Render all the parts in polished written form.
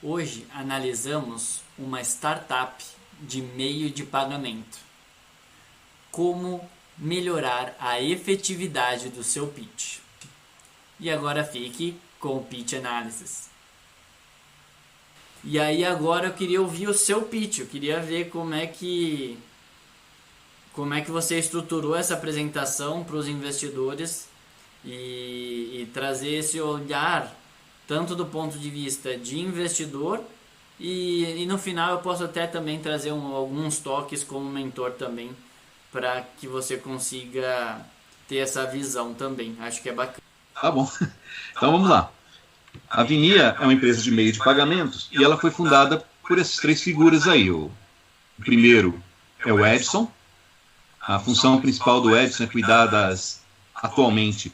Hoje analisamos uma startup de meio de pagamento. Como melhorar a efetividade do seu pitch. E agora fique com o Pitch Analysis. E aí agora eu queria ouvir o seu pitch, eu queria ver como é que você estruturou essa apresentação para os investidores e trazer esse olhar tanto do ponto de vista de investidor e no final eu posso até também trazer alguns toques como mentor também para que você consiga ter essa visão também. Acho que é bacana. Tá bom. Então vamos lá. A Vinia é uma empresa de meio de pagamentos e ela foi fundada por essas três figuras aí. O primeiro é o Edson. A função principal do Edson é cuidar atualmente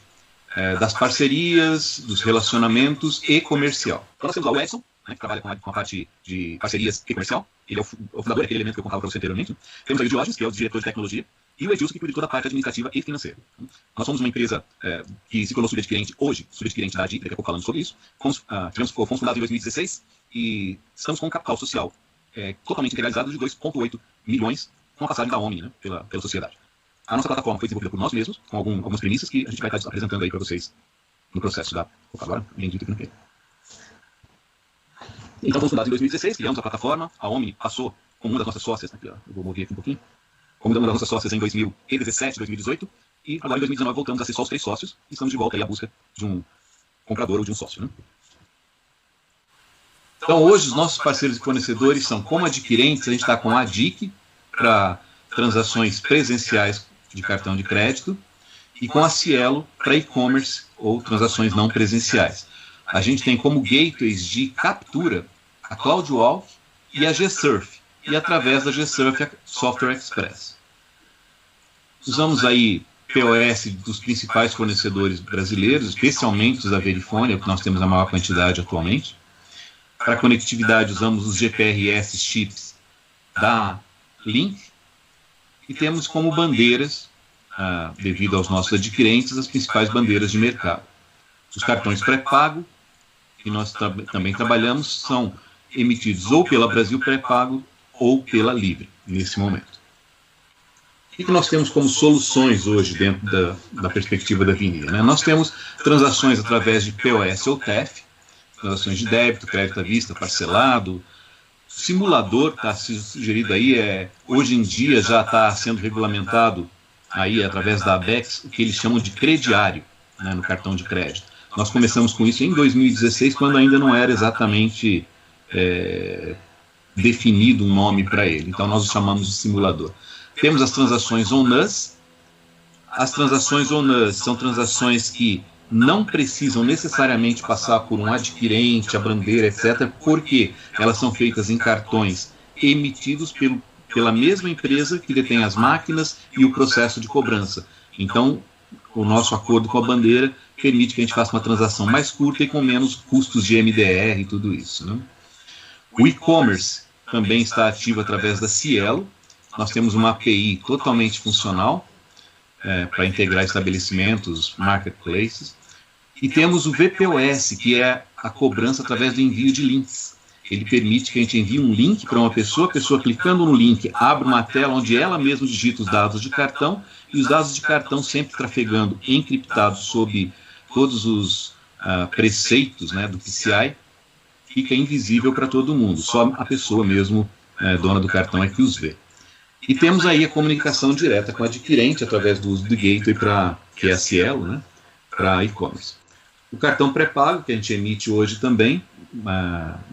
das parcerias, dos relacionamentos e comercial. Então nós temos lá o Edson, né, que trabalha com a parte de parcerias e comercial. Ele é o fundador, aquele elemento que eu contava para você anteriormente. Temos aí o Diógenes, que é o diretor de tecnologia, e o Edilson, que cuida de toda a parte administrativa e financeira. Nós somos uma empresa que se tornou subadquirente hoje, subadquirente da ADIC, daqui a pouco falando sobre isso. Fomos fundados em 2016 e estamos com um capital social totalmente integralizado de 2,8 milhões com a passagem da Omni, né, pela sociedade. A nossa plataforma foi desenvolvida por nós mesmos, com algumas premissas que a gente vai estar apresentando aí para vocês no processo da... Opa, agora, nem dito que não quer. Então, fomos fundados em 2016, criamos a plataforma, a Omni passou como uma das nossas sócias, aqui, ó, eu vou mover aqui um pouquinho, como uma das nossas sócias em 2017, 2018, e agora em 2019 voltamos a ser só os 3 sócios e estamos de volta aí à busca de um comprador ou de um sócio. Né? Então hoje os nossos parceiros e fornecedores são, como adquirentes, a gente está com a ADIC para transações presenciais de cartão de crédito e com a Cielo para e-commerce ou transações não presenciais. A gente tem como gateways de captura a CloudWalk e a GSurf, e através da GSurf a Software Express. Usamos aí POS dos principais fornecedores brasileiros, especialmente os da Verifone, é o que nós temos a maior quantidade atualmente. Para conectividade usamos os GPRS chips da Link e temos como bandeiras, devido aos nossos adquirentes, as principais bandeiras de mercado. Os cartões pré-pago, que nós também trabalhamos, são emitidos ou pela Brasil Pré-Pago ou pela Livre, nesse momento. O que nós temos como soluções hoje dentro da perspectiva da Vinia? Né? Nós temos transações através de POS ou TEF, transações de débito, crédito à vista, parcelado. Simulador está sugerido aí, hoje em dia já está sendo regulamentado aí através da ABEX, o que eles chamam de crediário, né, no cartão de crédito. Nós começamos com isso em 2016, quando ainda não era exatamente definido um nome para ele. Então nós o chamamos de simulador. Temos as transações on-us. As transações on-us são transações que não precisam necessariamente passar por um adquirente, a bandeira, etc., porque elas são feitas em cartões emitidos pela mesma empresa que detém as máquinas e o processo de cobrança. Então, o nosso acordo com a bandeira permite que a gente faça uma transação mais curta e com menos custos de MDR e tudo isso. Né? O e-commerce também está ativo através da Cielo. Nós temos uma API totalmente funcional para integrar estabelecimentos, marketplaces. E temos o VPOS, que é a cobrança através do envio de links. Ele permite que a gente envie um link para uma pessoa, a pessoa clicando no link abre uma tela onde ela mesma digita os dados de cartão, e os dados de cartão sempre trafegando encriptados sob todos os preceitos, né, do PCI, fica invisível para todo mundo, só a pessoa mesmo, dona do cartão, é que os vê. E temos aí a comunicação direta com o adquirente através do uso do gateway, que é a Cielo, né, para e-commerce. O cartão pré-pago, que a gente emite hoje também,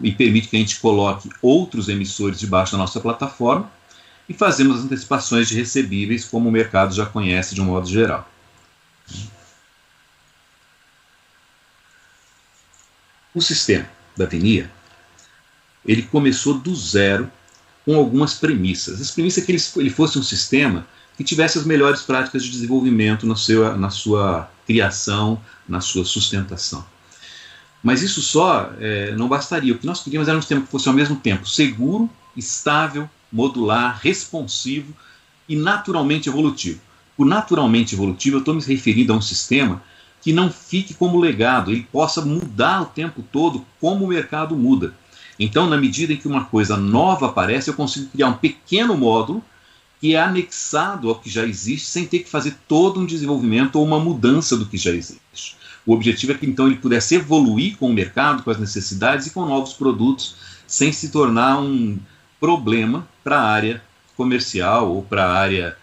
e permite que a gente coloque outros emissores debaixo da nossa plataforma, e fazemos as antecipações de recebíveis, como o mercado já conhece de um modo geral. O sistema da Vinia, ele começou do zero com algumas premissas. As premissas é que ele fosse um sistema que tivesse as melhores práticas de desenvolvimento na sua criação, na sua sustentação. Mas isso só não bastaria. O que nós queríamos era um sistema que fosse ao mesmo tempo seguro, estável, modular, responsivo e naturalmente evolutivo. Por naturalmente evolutivo, eu estou me referindo a um sistema que não fique como legado, ele possa mudar o tempo todo como o mercado muda. Então, na medida em que uma coisa nova aparece, eu consigo criar um pequeno módulo que é anexado ao que já existe, sem ter que fazer todo um desenvolvimento ou uma mudança do que já existe. O objetivo é que, então, ele pudesse evoluir com o mercado, com as necessidades e com novos produtos, sem se tornar um problema para a área comercial ou para a área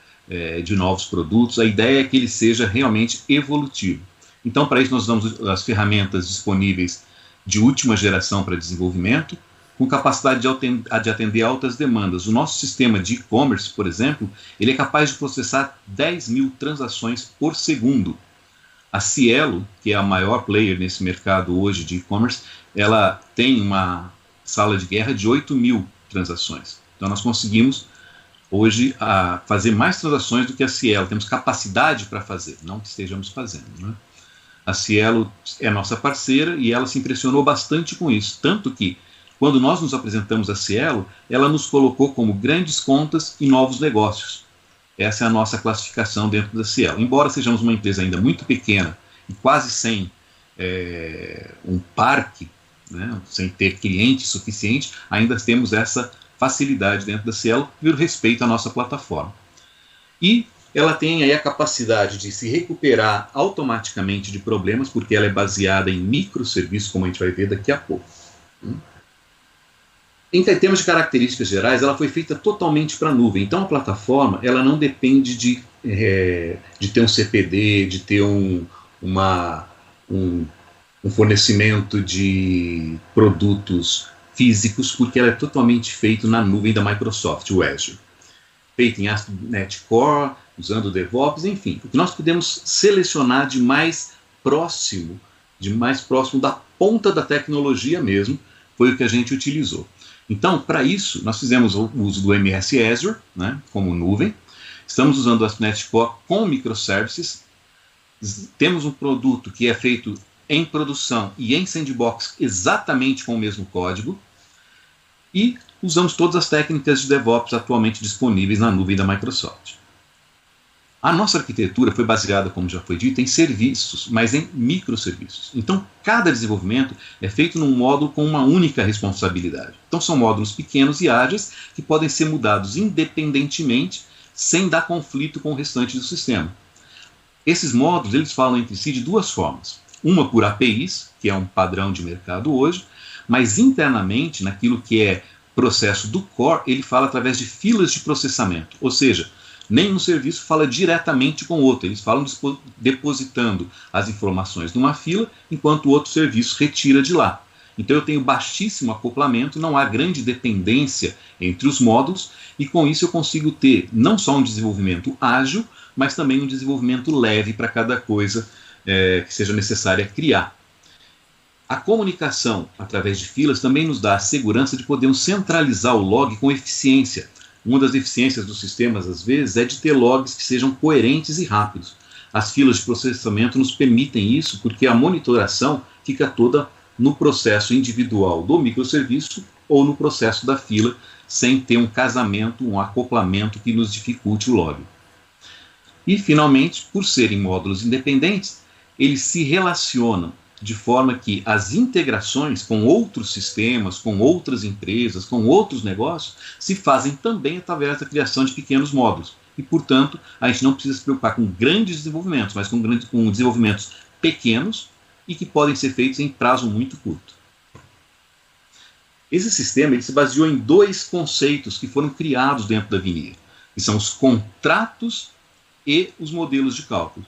de novos produtos. A ideia é que ele seja realmente evolutivo. Então, para isso, nós damos as ferramentas disponíveis de última geração para desenvolvimento, com capacidade de atender altas demandas. O nosso sistema de e-commerce, por exemplo, ele é capaz de processar 10 mil transações por segundo. A Cielo, que é a maior player nesse mercado hoje de e-commerce, ela tem uma sala de guerra de 8 mil transações. Então nós conseguimos hoje fazer mais transações do que a Cielo. Temos capacidade para fazer, não que estejamos fazendo, né? A Cielo é nossa parceira e ela se impressionou bastante com isso, tanto que quando nós nos apresentamos a Cielo, ela nos colocou como grandes contas e novos negócios. Essa é a nossa classificação dentro da Cielo. Embora sejamos uma empresa ainda muito pequena e quase sem um parque, né, sem ter cliente suficiente, ainda temos essa facilidade dentro da Cielo pelo respeito à nossa plataforma. E ela tem aí a capacidade de se recuperar automaticamente de problemas, porque ela é baseada em microserviços, como a gente vai ver daqui a pouco. Em termos de características gerais, ela foi feita totalmente para a nuvem. Então a plataforma ela não depende de ter um CPD, de ter um fornecimento de produtos físicos, porque ela é totalmente feita na nuvem da Microsoft, o Azure. Feita em ASP.NET Core, usando o DevOps, enfim. O que nós podemos selecionar de mais próximo da ponta da tecnologia mesmo, foi o que a gente utilizou. Então, para isso, nós fizemos o uso do MS Azure, né, como nuvem. Estamos usando o ASP.NET Core com microservices. Temos um produto que é feito em produção e em sandbox exatamente com o mesmo código. E usamos todas as técnicas de DevOps atualmente disponíveis na nuvem da Microsoft. A nossa arquitetura foi baseada, como já foi dito, em serviços, mas em microserviços. Então, cada desenvolvimento é feito num módulo com uma única responsabilidade. Então, são módulos pequenos e ágeis que podem ser mudados independentemente, sem dar conflito com o restante do sistema. Esses módulos eles falam entre si de duas formas. Uma por APIs, que é um padrão de mercado hoje, mas internamente, naquilo que é processo do core, ele fala através de filas de processamento. Ou seja, nenhum serviço fala diretamente com o outro, eles falam depositando as informações numa fila, enquanto o outro serviço retira de lá. Então eu tenho baixíssimo acoplamento, não há grande dependência entre os módulos, e com isso eu consigo ter não só um desenvolvimento ágil, mas também um desenvolvimento leve para cada coisa que seja necessária criar. A comunicação através de filas também nos dá a segurança de podermos centralizar o log com eficiência. Uma das deficiências dos sistemas, às vezes, é de ter logs que sejam coerentes e rápidos. As filas de processamento nos permitem isso porque a monitoração fica toda no processo individual do microserviço ou no processo da fila, sem ter um casamento, um acoplamento que nos dificulte o log. E, finalmente, por serem módulos independentes, eles se relacionam de forma que as integrações com outros sistemas, com outras empresas, com outros negócios, se fazem também através da criação de pequenos módulos. E, portanto, a gente não precisa se preocupar com grandes desenvolvimentos, mas com desenvolvimentos pequenos e que podem ser feitos em prazo muito curto. Esse sistema ele se baseou em dois conceitos que foram criados dentro da Vinea, que são os contratos e os modelos de cálculo.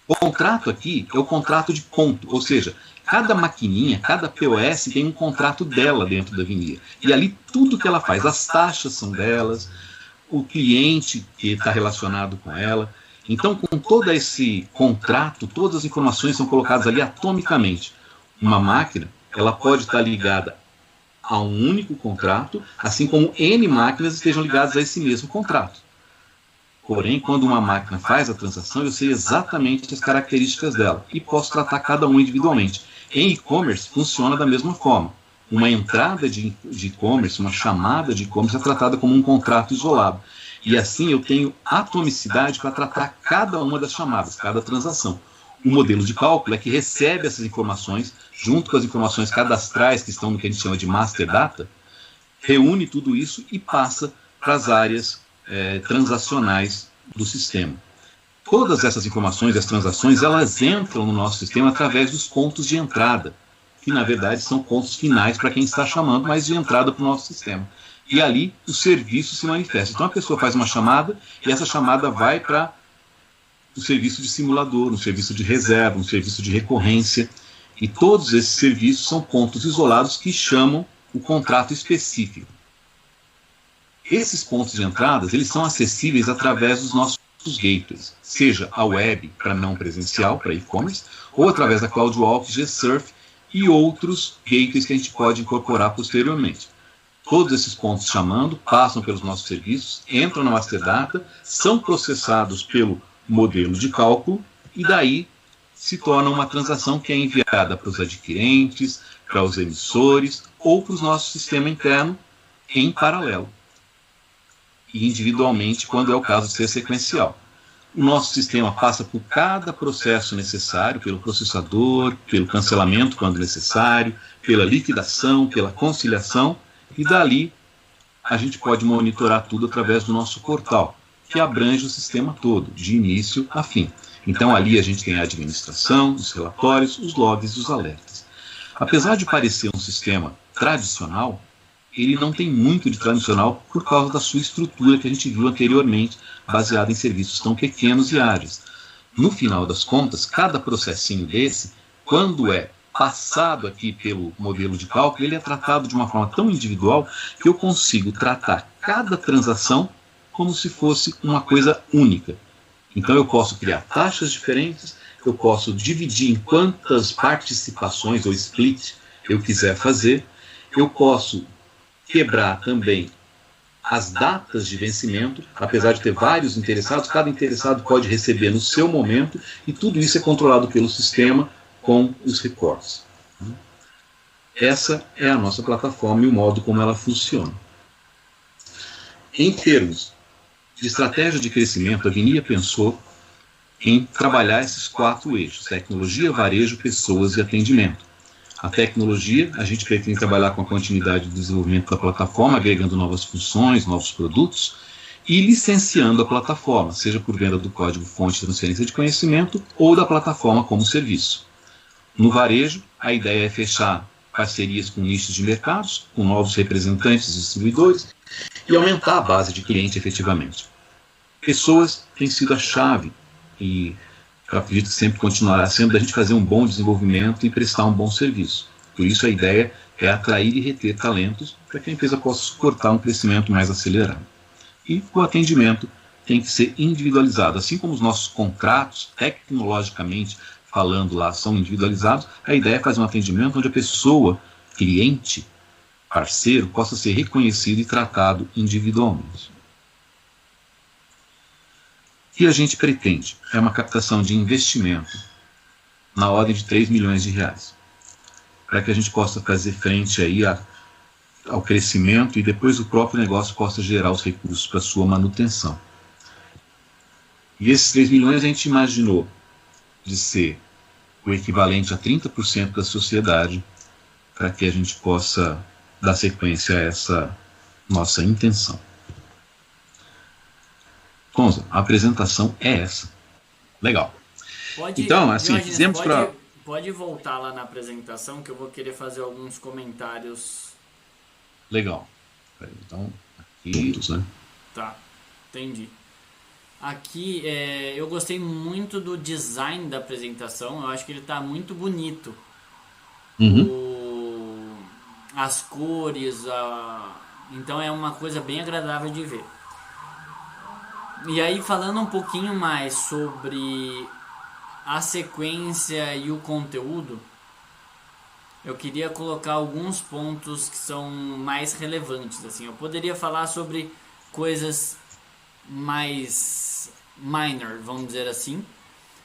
O contrato aqui é o contrato de ponto, ou seja, cada maquininha, cada POS tem um contrato dela dentro da Vinea. E ali tudo que ela faz, as taxas são delas, o cliente que está relacionado com ela. Então, com todo esse contrato, todas as informações são colocadas ali atomicamente. Uma máquina, ela pode estar ligada a um único contrato, assim como N máquinas estejam ligadas a esse mesmo contrato. Porém, quando uma máquina faz a transação, eu sei exatamente as características dela e posso tratar cada um individualmente. Em e-commerce, funciona da mesma forma. Uma entrada de e-commerce, uma chamada de e-commerce é tratada como um contrato isolado. E assim eu tenho atomicidade para tratar cada uma das chamadas, cada transação. O modelo de cálculo é que recebe essas informações, junto com as informações cadastrais que estão no que a gente chama de master data, reúne tudo isso e passa para as áreas transacionais do sistema. Todas essas informações, as transações, elas entram no nosso sistema através dos pontos de entrada, que na verdade são pontos finais para quem está chamando, mas de entrada para o nosso sistema. E ali o serviço se manifesta. Então a pessoa faz uma chamada e essa chamada vai para o serviço de simulador, um serviço de reserva, um serviço de recorrência. E todos esses serviços são pontos isolados que chamam o contrato específico. Esses pontos de entradas, eles são acessíveis através dos nossos gateways, seja a web para não presencial, para e-commerce, ou através da CloudWalk, GSurf e outros gateways que a gente pode incorporar posteriormente. Todos esses pontos chamando passam pelos nossos serviços, entram na master data, são processados pelo modelo de cálculo e daí se torna uma transação que é enviada para os adquirentes, para os emissores ou para o nosso sistema interno em paralelo e individualmente quando é o caso de ser sequencial. O nosso sistema passa por cada processo necessário, pelo processador, pelo cancelamento quando necessário, pela liquidação, pela conciliação, e dali a gente pode monitorar tudo através do nosso portal, que abrange o sistema todo, de início a fim. Então ali a gente tem a administração, os relatórios, os logs e os alertas. Apesar de parecer um sistema tradicional, ele não tem muito de tradicional por causa da sua estrutura que a gente viu anteriormente, baseada em serviços tão pequenos e ágeis. No final das contas, cada processinho desse, quando é passado aqui pelo modelo de cálculo, ele é tratado de uma forma tão individual que eu consigo tratar cada transação como se fosse uma coisa única. Então eu posso criar taxas diferentes, eu posso dividir em quantas participações ou split eu quiser fazer, eu posso quebrar também as datas de vencimento, apesar de ter vários interessados, cada interessado pode receber no seu momento, e tudo isso é controlado pelo sistema com os recortes. Essa é a nossa plataforma e o modo como ela funciona. Em termos de estratégia de crescimento, a Vinia pensou em trabalhar esses 4 eixos: tecnologia, varejo, pessoas e atendimento. A tecnologia, a gente pretende trabalhar com a continuidade do desenvolvimento da plataforma, agregando novas funções, novos produtos e licenciando a plataforma, seja por venda do código-fonte de transferência de conhecimento ou da plataforma como serviço. No varejo, a ideia é fechar parcerias com nichos de mercados, com novos representantes e distribuidores e aumentar a base de cliente efetivamente. Pessoas têm sido a chave e eu acredito que sempre continuará sendo da gente fazer um bom desenvolvimento e prestar um bom serviço. Por isso a ideia é atrair e reter talentos para que a empresa possa suportar um crescimento mais acelerado. E o atendimento tem que ser individualizado. Assim como os nossos contratos, tecnologicamente falando lá, são individualizados, a ideia é fazer um atendimento onde a pessoa, cliente, parceiro, possa ser reconhecido e tratado individualmente. O que a gente pretende é uma captação de investimento na ordem de 3 milhões de reais, para que a gente possa fazer frente aí ao crescimento e depois o próprio negócio possa gerar os recursos para sua manutenção. E esses 3 milhões a gente imaginou de ser o equivalente a 30% da sociedade, para que a gente possa dar sequência a essa nossa intenção. Conza, a apresentação é essa. Legal. Então, assim, Diógenes, fizemos para... Pode voltar lá na apresentação que eu vou querer fazer alguns comentários. Legal. Então, aqui, né? Tá, entendi. Aqui, eu gostei muito do design da apresentação. Eu acho que ele está muito bonito. As cores, então é uma coisa bem agradável de ver. E aí, falando um pouquinho mais sobre a sequência e o conteúdo, eu queria colocar alguns pontos que são mais relevantes. Assim, eu poderia falar sobre coisas mais minor, vamos dizer assim,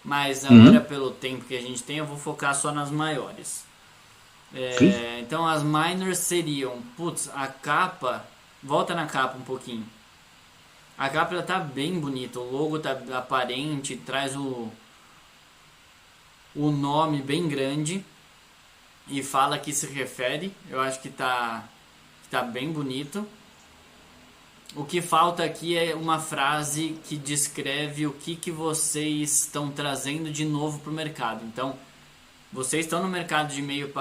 mas agora, pelo tempo que a gente tem, eu vou focar só nas maiores. Então, as minors seriam, a capa, volta na capa um pouquinho. A capa tá bem bonita, o logo tá aparente, traz o nome bem grande e fala que se refere. Eu acho que tá bem bonito. O que falta aqui é uma frase que descreve o que vocês estão trazendo de novo para o mercado. Então, vocês estão no mercado de meio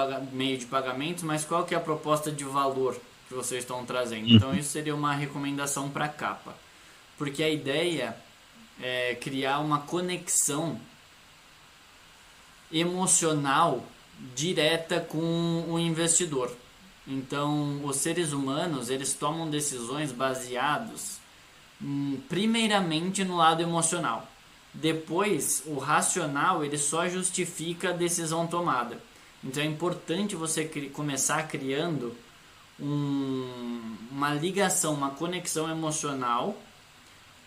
de pagamentos, mas qual que é a proposta de valor que vocês estão trazendo? Então, isso seria uma recomendação para a capa. Porque a ideia é criar uma conexão emocional direta com o investidor. Então, os seres humanos, eles tomam decisões baseados primeiramente no lado emocional. Depois, o racional, ele só justifica a decisão tomada. Então, é importante você começar criando uma ligação, uma conexão emocional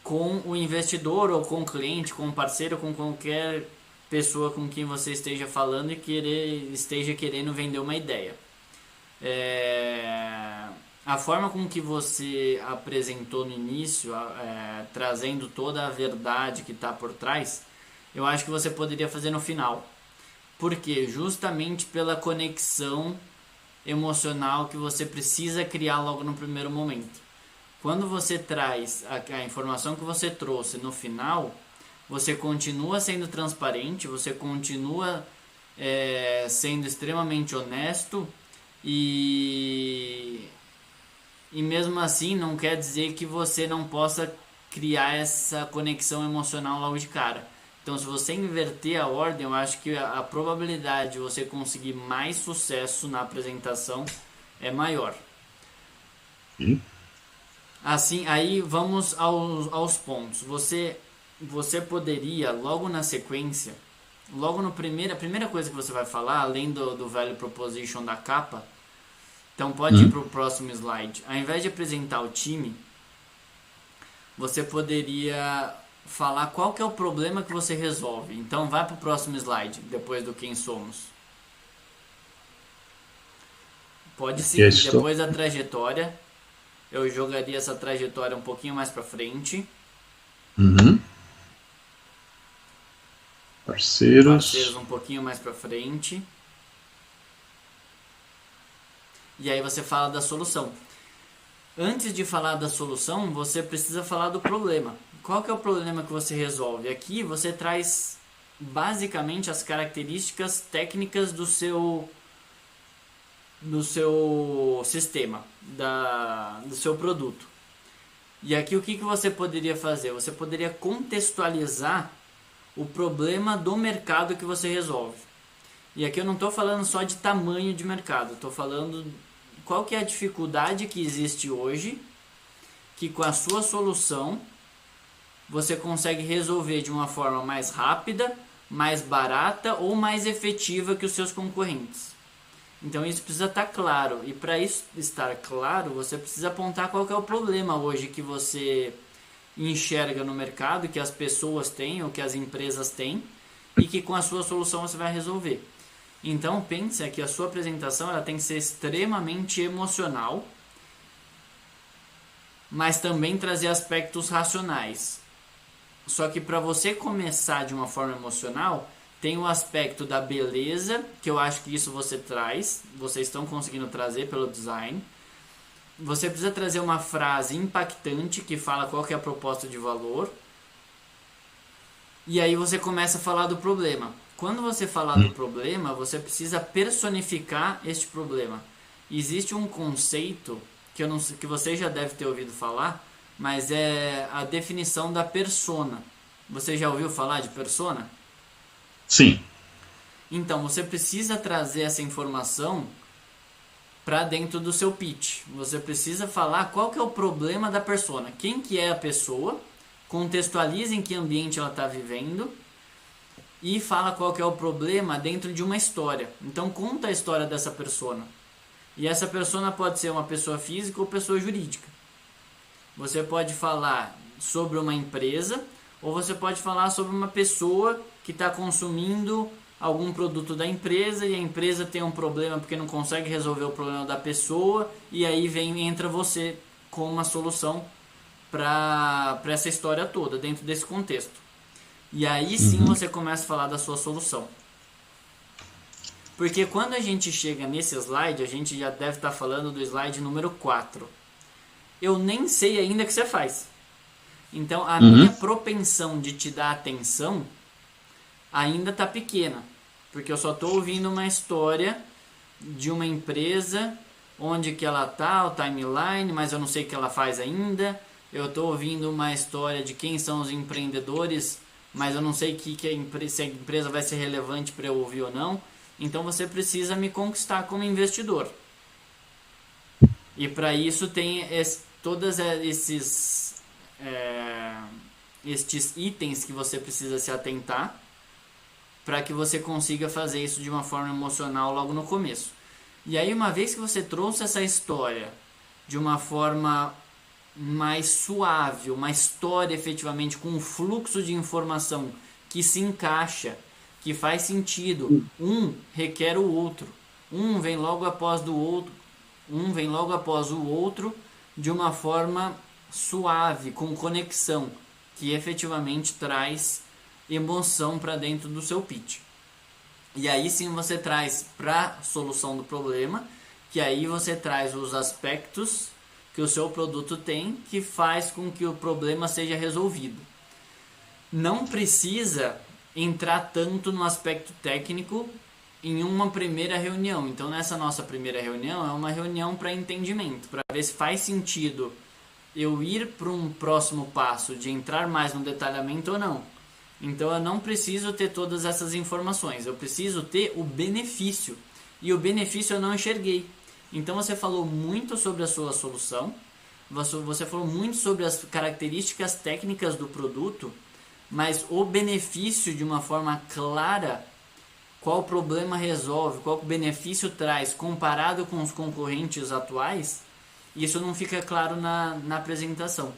com o investidor ou com o cliente, com o parceiro, com qualquer pessoa com quem você esteja falando e esteja querendo vender uma ideia. A forma com que você apresentou no início, trazendo toda a verdade que está por trás, eu acho que você poderia fazer no final. Por quê? Justamente pela conexão emocional que você precisa criar logo no primeiro momento. Quando você traz a informação que você trouxe no final, você continua sendo transparente, você continua sendo extremamente honesto e mesmo assim não quer dizer que você não possa criar essa conexão emocional logo de cara. Então, se você inverter a ordem, eu acho que a probabilidade de você conseguir mais sucesso na apresentação é maior. Assim, aí vamos aos pontos. Você poderia, logo na sequência, a primeira coisa que você vai falar, além do value proposition da capa, então pode ir para o próximo slide. Ao invés de apresentar o time, você poderia falar qual que é o problema que você resolve. Então vai para o próximo slide, depois do quem somos. Pode seguir, depois da trajetória. Eu jogaria essa trajetória um pouquinho mais para frente. Parceiros um pouquinho mais para frente. E aí você fala da solução. Antes de falar da solução, você precisa falar do problema. Qual que é o problema que você resolve? Aqui você traz basicamente as características técnicas do seu sistema, do seu produto. E aqui o que você poderia fazer? Você poderia contextualizar o problema do mercado que você resolve. E aqui eu não estou falando só de tamanho de mercado, estou falando qual que é a dificuldade que existe hoje, que com a sua solução você consegue resolver de uma forma mais rápida, mais barata ou mais efetiva que os seus concorrentes. Então isso precisa estar claro, e para isso estar claro, você precisa apontar qual que é o problema hoje que você enxerga no mercado, que as pessoas têm ou que as empresas têm, e que com a sua solução você vai resolver. Então pense que a sua apresentação ela tem que ser extremamente emocional, mas também trazer aspectos racionais. Só que para você começar de uma forma emocional, tem o aspecto da beleza, que eu acho que isso você traz, vocês estão conseguindo trazer pelo design. Você precisa trazer uma frase impactante que fala qual que é a proposta de valor. E aí você começa a falar do problema. Quando você falar do problema, você precisa personificar este problema. Existe um conceito que, que você já deve ter ouvido falar, mas é a definição da persona. Você já ouviu falar de persona? Sim. Então, você precisa trazer essa informação para dentro do seu pitch. Você precisa falar qual que é o problema da persona. Quem que é a pessoa, contextualiza em que ambiente ela está vivendo e fala qual que é o problema dentro de uma história. Então, conta a história dessa persona. E essa persona pode ser uma pessoa física ou pessoa jurídica. Você pode falar sobre uma empresa ou você pode falar sobre uma pessoa que está consumindo algum produto da empresa e a empresa tem um problema porque não consegue resolver o problema da pessoa e aí entra você com uma solução para essa história toda, dentro desse contexto. E aí sim você começa a falar da sua solução. Porque quando a gente chega nesse slide, a gente já deve estar falando do slide número 4. Eu nem sei ainda o que você faz. Então, a minha propensão de te dar atenção ainda está pequena. Porque eu só estou ouvindo uma história de uma empresa, onde que ela está, o timeline, mas eu não sei o que ela faz ainda. Eu estou ouvindo uma história de quem são os empreendedores, mas eu não sei se a empresa vai ser relevante para eu ouvir ou não. Então você precisa me conquistar como investidor. E para isso tem todos estes itens que você precisa se atentar para que você consiga fazer isso de uma forma emocional logo no começo. E aí, uma vez que você trouxe essa história de uma forma mais suave, uma história efetivamente com um fluxo de informação que se encaixa, que faz sentido, um requer o outro, um vem logo após o outro de uma forma suave, com conexão, que efetivamente traz emoção para dentro do seu pitch. E aí sim você traz para a solução do problema, que aí você traz os aspectos que o seu produto tem, que faz com que o problema seja resolvido. Não precisa entrar tanto no aspecto técnico em uma primeira reunião. Então nessa nossa primeira reunião é uma reunião para entendimento, para ver se faz sentido eu ir para um próximo passo de entrar mais no detalhamento ou não. Então eu não preciso ter todas essas informações, eu preciso ter o benefício. E o benefício eu não enxerguei. Então você falou muito sobre a sua solução, você falou muito sobre as características técnicas do produto, mas o benefício de uma forma clara, qual problema resolve, qual benefício traz comparado com os concorrentes atuais, isso não fica claro na apresentação.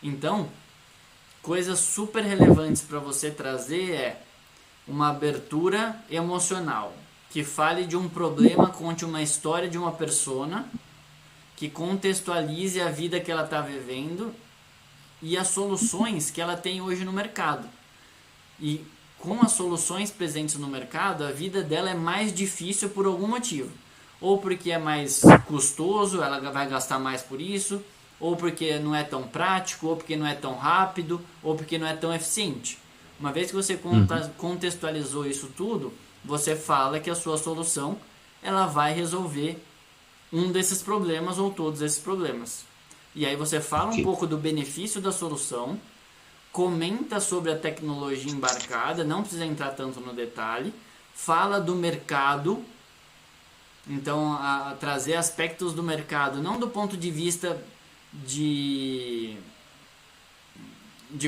Então, coisas super relevantes para você trazer é uma abertura emocional, que fale de um problema, conte uma história de uma persona, que contextualize a vida que ela está vivendo e as soluções que ela tem hoje no mercado. E com as soluções presentes no mercado, a vida dela é mais difícil por algum motivo. Ou porque é mais custoso, ela vai gastar mais por isso, ou porque não é tão prático, ou porque não é tão rápido, ou porque não é tão eficiente. Uma vez que você contextualizou isso tudo, você fala que a sua solução ela vai resolver um desses problemas ou todos esses problemas. E aí você fala um pouco do benefício da solução, comenta sobre a tecnologia embarcada, não precisa entrar tanto no detalhe, fala do mercado, então trazer aspectos do mercado, não do ponto de vista de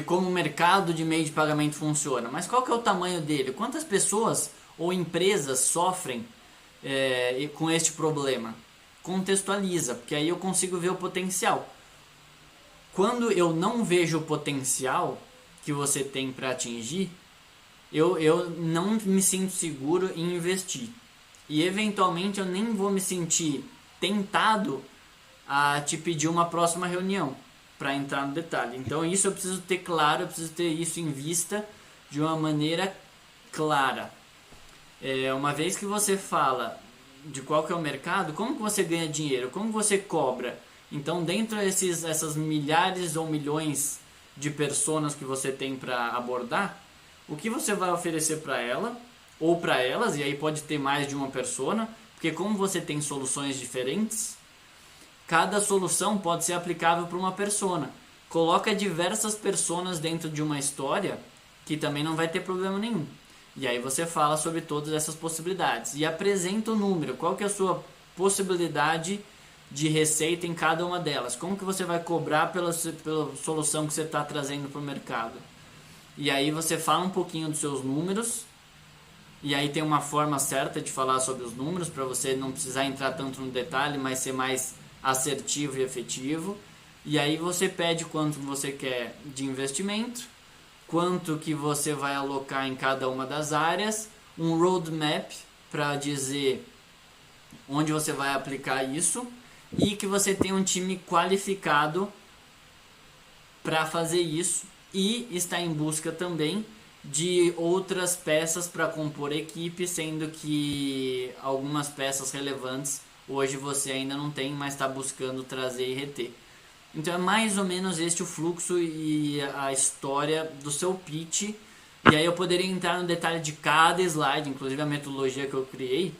como o mercado de meio de pagamento funciona, mas qual que é o tamanho dele, quantas pessoas ou empresas sofrem com este problema. Contextualiza, porque aí eu consigo ver o potencial. Quando eu não vejo o potencial que você tem para atingir, eu não me sinto seguro em investir. E eventualmente eu nem vou me sentir tentado a te pedir uma próxima reunião para entrar no detalhe. Então isso eu preciso ter claro, eu preciso ter isso em vista de uma maneira clara. Uma vez que você fala de qual que é o mercado, como que você ganha dinheiro, como você cobra. Então dentro dessas milhares ou milhões de pessoas que você tem para abordar, o que você vai oferecer para ela ou para elas, e aí pode ter mais de uma persona, porque como você tem soluções diferentes, cada solução pode ser aplicável para uma persona. Coloca diversas personas dentro de uma história que também não vai ter problema nenhum. E aí você fala sobre todas essas possibilidades e apresenta o número, qual que é a sua possibilidade de receita em cada uma delas, como que você vai cobrar pela solução que você está trazendo para o mercado. E aí você fala um pouquinho dos seus números, e aí tem uma forma certa de falar sobre os números, para você não precisar entrar tanto no detalhe, mas ser mais assertivo e efetivo. E aí você pede quanto você quer de investimento, quanto que você vai alocar em cada uma das áreas, um roadmap para dizer onde você vai aplicar isso e que você tem um time qualificado para fazer isso e está em busca também de outras peças para compor a equipe, sendo que algumas peças relevantes hoje você ainda não tem, mas está buscando trazer e reter. Então é mais ou menos este o fluxo e a história do seu pitch. E aí eu poderia entrar no detalhe de cada slide, inclusive a metodologia que eu criei,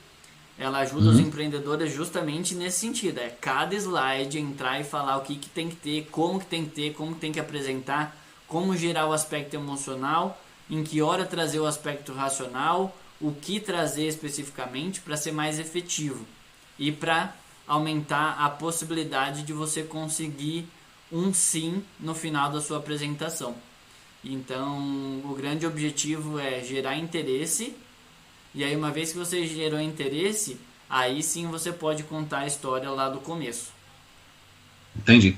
ela ajuda os empreendedores justamente nesse sentido. É cada slide entrar e falar o que tem que ter, como que tem que apresentar, como gerar o aspecto emocional, em que hora trazer o aspecto racional, o que trazer especificamente para ser mais efetivo e para aumentar a possibilidade de você conseguir um sim no final da sua apresentação. Então, o grande objetivo é gerar interesse, e aí uma vez que você gerou interesse, aí sim você pode contar a história lá do começo. Entendi.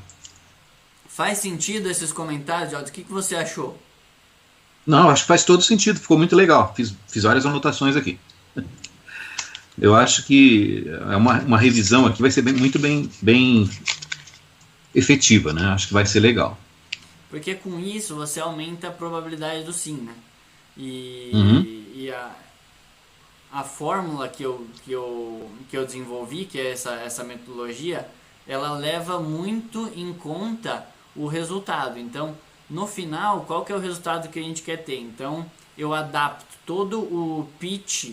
Faz sentido esses comentários, Jorge? O que você achou? Não, acho que faz todo sentido, ficou muito legal. Fiz várias anotações aqui. Eu acho que é uma revisão aqui vai ser muito bem efetiva, né? Acho que vai ser legal. Porque com isso você aumenta a probabilidade do sim, né? E a fórmula que eu desenvolvi, que é essa metodologia, ela leva muito em conta o resultado. Então, no final, qual que é o resultado que a gente quer ter? Então, eu adapto todo o pitch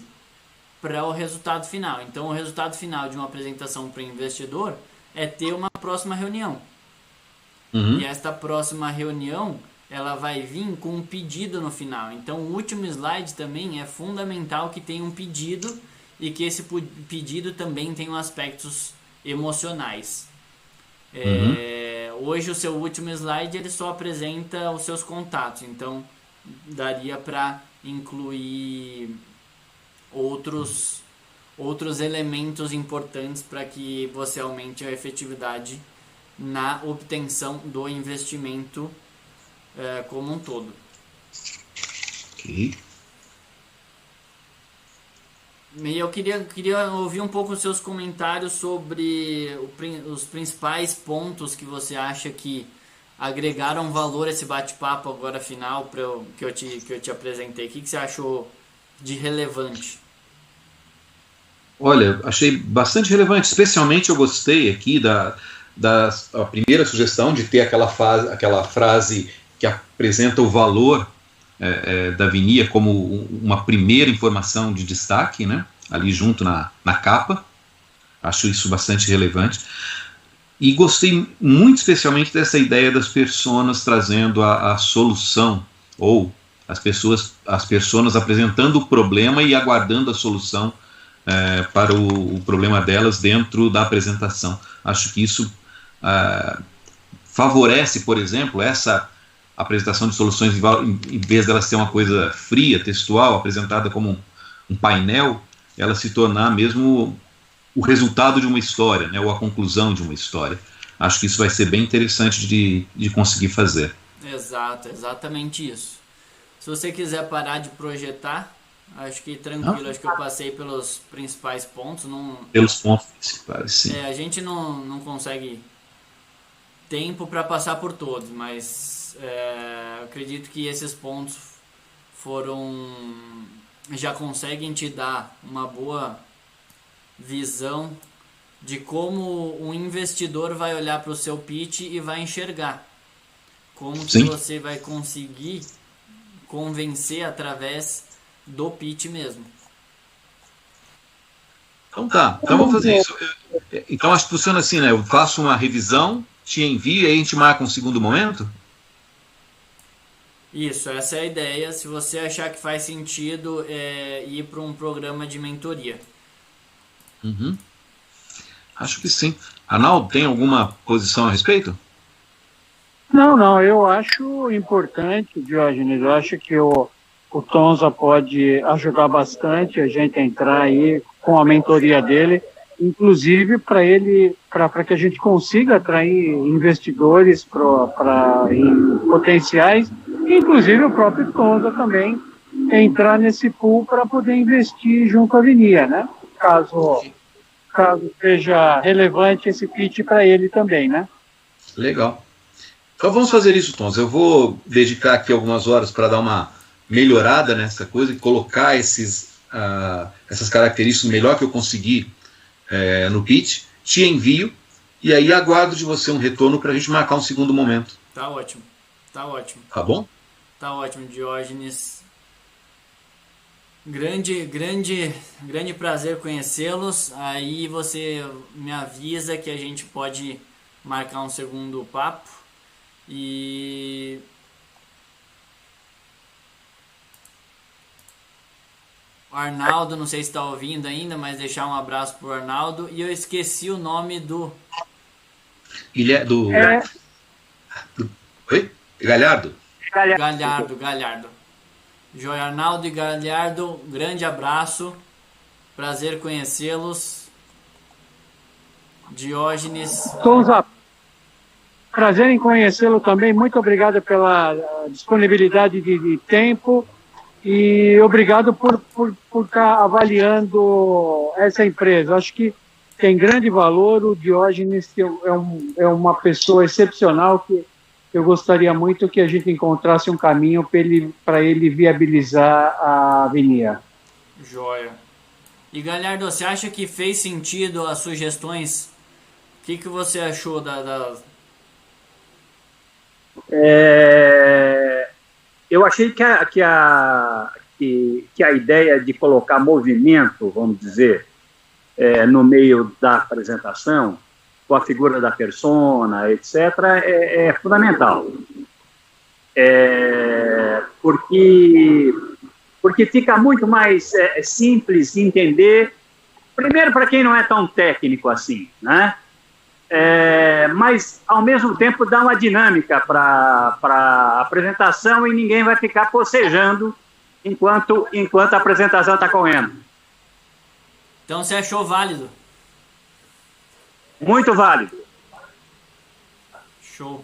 para o resultado final. Então, o resultado final de uma apresentação para o investidor é ter uma próxima reunião. E esta próxima reunião, ela vai vir com um pedido no final. Então, o último slide também é fundamental que tenha um pedido e que esse pedido também tenha aspectos emocionais. Hoje, o seu último slide, ele só apresenta os seus contatos. Então, daria para incluir outros elementos importantes para que você aumente a efetividade na obtenção do investimento como um todo. Ok. E eu queria ouvir um pouco os seus comentários sobre os principais pontos que você acha que agregaram valor a esse bate-papo agora final que eu te apresentei. O que você achou de relevante? Olha, achei bastante relevante, especialmente eu gostei aqui da primeira sugestão de ter aquela frase que apresenta o valor da Vinia como uma primeira informação de destaque, né, ali junto na capa. Acho isso bastante relevante. E gostei muito especialmente dessa ideia das personas trazendo a solução, ou as pessoas apresentando o problema e aguardando a solução para o problema delas dentro da apresentação. Acho que isso favorece, por exemplo, essa apresentação de soluções, em vez dela ser uma coisa fria, textual, apresentada como um painel, ela se tornar mesmo o resultado de uma história, né, ou a conclusão de uma história. Acho que isso vai ser bem interessante de conseguir fazer. Exato, exatamente isso. Se você quiser parar de projetar, acho que tranquilo, acho que eu passei pelos principais pontos. Pelos pontos principais, sim. A gente não consegue tempo para passar por todos, mas acredito que esses pontos já conseguem te dar uma boa visão de como um investidor vai olhar para o seu pitch e vai enxergar como que você vai conseguir convencer através do pitch mesmo. Então tá, então vamos fazer isso. Então acho que funciona assim, né? Eu faço uma revisão, te envio e aí a gente marca um segundo momento? Isso, essa é a ideia. Se você achar que faz sentido ir para um programa de mentoria. Acho que sim. Arnaldo, tem alguma posição a respeito? Não, eu acho importante, Diógenes, eu acho que o Tonza pode ajudar bastante a gente a entrar aí com a mentoria dele, inclusive para que a gente consiga atrair investidores potenciais, inclusive o próprio Tonza também entrar nesse pool para poder investir junto à Vinia, né? Caso seja relevante esse pitch para ele também, né? Legal. Então vamos fazer isso, Tonza. Eu vou dedicar aqui algumas horas para dar uma melhorada nessa coisa, colocar essas características melhor que eu consegui no pitch, te envio, e aí aguardo de você um retorno para a gente marcar um segundo momento. Tá ótimo, tá ótimo. Tá bom? Tá ótimo, Diógenes. Grande prazer conhecê-los. Aí você me avisa que a gente pode marcar um segundo papo. E o Arnaldo, não sei se está ouvindo ainda, mas deixar um abraço pro Arnaldo. E eu esqueci o nome do... Oi? Galhardo? Galhardo. Joia, Arnaldo e Galhardo, grande abraço. Prazer conhecê-los. Diógenes. Tonza, prazer em conhecê-lo também. Muito obrigado pela disponibilidade de tempo e obrigado por estar avaliando essa empresa. Acho que tem grande valor. O Diógenes é uma pessoa excepcional que eu gostaria muito que a gente encontrasse um caminho para ele viabilizar a avenida. Joia. E Galhardo, você acha que fez sentido as sugestões? O que você achou Eu achei que a ideia de colocar movimento, vamos dizer, no meio da apresentação, com a figura da persona, etc., é fundamental. Porque fica muito mais simples de entender, primeiro para quem não é tão técnico assim, né? Mas, ao mesmo tempo, dá uma dinâmica para a apresentação e ninguém vai ficar bocejando enquanto a apresentação está correndo. Então, você achou válido? Muito válido. Show.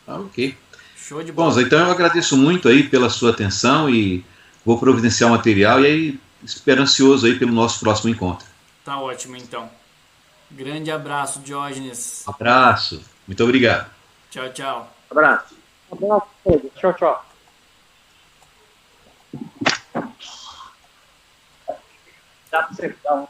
Ok. Show de bola. Bom, então eu agradeço muito aí pela sua atenção e vou providenciar o material e aí esperançoso aí pelo nosso próximo encontro. Tá ótimo, então. Grande abraço, Diógenes. Abraço. Muito obrigado. Tchau, tchau. Abraço. Abraço a todos. Tchau, tchau. Dá para você dar um